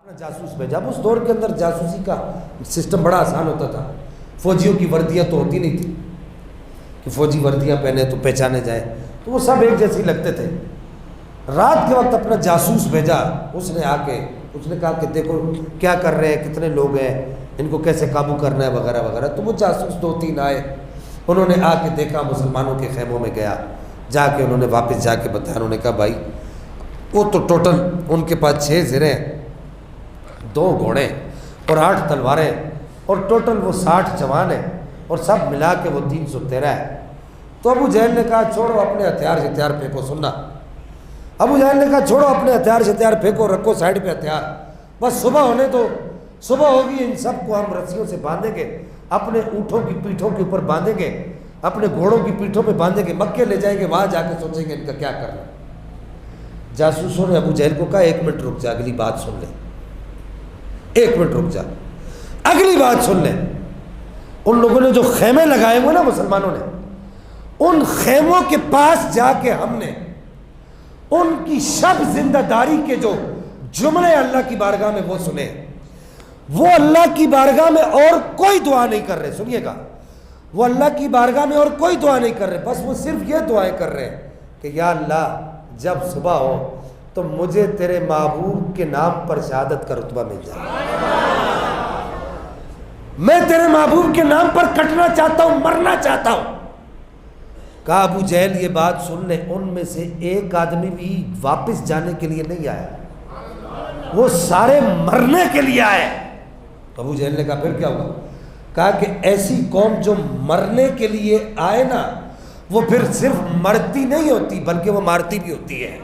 جاسوس بھیجا۔ اب اس دور کے اندر جاسوسی کا سسٹم بڑا آسان ہوتا تھا، فوجیوں کی وردیاں تو ہوتی نہیں تھی کہ فوجی وردیاں پہنے تو پہچانے جائے، تو وہ سب ایک جیسے لگتے تھے۔ رات کے وقت اپنا جاسوس بھیجا، اس نے آ کے اس نے کہا کہ دیکھو کیا کر رہے ہیں، کتنے لوگ ہیں، ان کو کیسے قابو کرنا ہے وغیرہ وغیرہ۔ تو وہ جاسوس 2-3 آئے، انہوں نے آ کے دیکھا، مسلمانوں کے خیموں میں گیا، جا کے انہوں نے واپس جا کے بتایا، انہوں نے کہا بھائی وہ تو ٹوٹل ان کے پاس 6 زریں، 2 گھوڑے اور 8 تلواریں، اور ٹوٹل وہ 60 جوان ہیں، اور سب ملا کے وہ 313 ہے۔ تو ابو جہل نے کہا چھوڑو اپنے ہتھیار پھینکو۔ سننا، ابو جہل نے کہا چھوڑو اپنے ہتھیار پھینکو، رکھو سائڈ پہ ہتھیار، بس صبح ہونے دو، صبح ہوگی ان سب کو ہم رسیوں سے باندھیں گے، اپنے اونٹوں کی پیٹھوں کے اوپر باندھیں گے، اپنے گھوڑوں کی پیٹھوں پہ باندھیں گے، مکے لے جائیں گے، وہاں جا کے سوچیں گے ان کا کیا کرنا۔ جاسوسوں نے ابو جہل کو کہا 1 منٹ رک جا، اگلی بات سن لیں، 1 منٹ رک جا، اگلی بات سن لیں۔ ان لوگوں نے جو خیمے لگائے ہوئے نا مسلمانوں نے، ان خیموں کے پاس جا کے ہم نے ان کی شب زندہ داری کے جو جملے اللہ کی بارگاہ میں وہ سنے، وہ اللہ کی بارگاہ میں اور کوئی دعا نہیں کر رہے، سنیے گا، وہ اللہ کی بارگاہ میں اور کوئی دعا نہیں کر رہے، بس وہ صرف یہ دعائیں کر رہے ہیں کہ یا اللہ جب صبح ہو تو مجھے تیرے محبوب کے نام پر شہادت کا رتبہ مل جائے، میں تیرے محبوب کے نام پر کٹنا چاہتا ہوں، مرنا چاہتا ہوں۔ کہا ابو جہل یہ بات سن لے، ان میں سے ایک آدمی بھی واپس جانے کے لیے نہیں آیا، وہ سارے مرنے کے لیے آئے۔ ابو جہل نے کہا پھر کیا ہوگا؟ کہا کہ ایسی قوم جو مرنے کے لیے آئے نا، وہ پھر صرف مرتی نہیں ہوتی بلکہ وہ مارتی بھی ہوتی ہے۔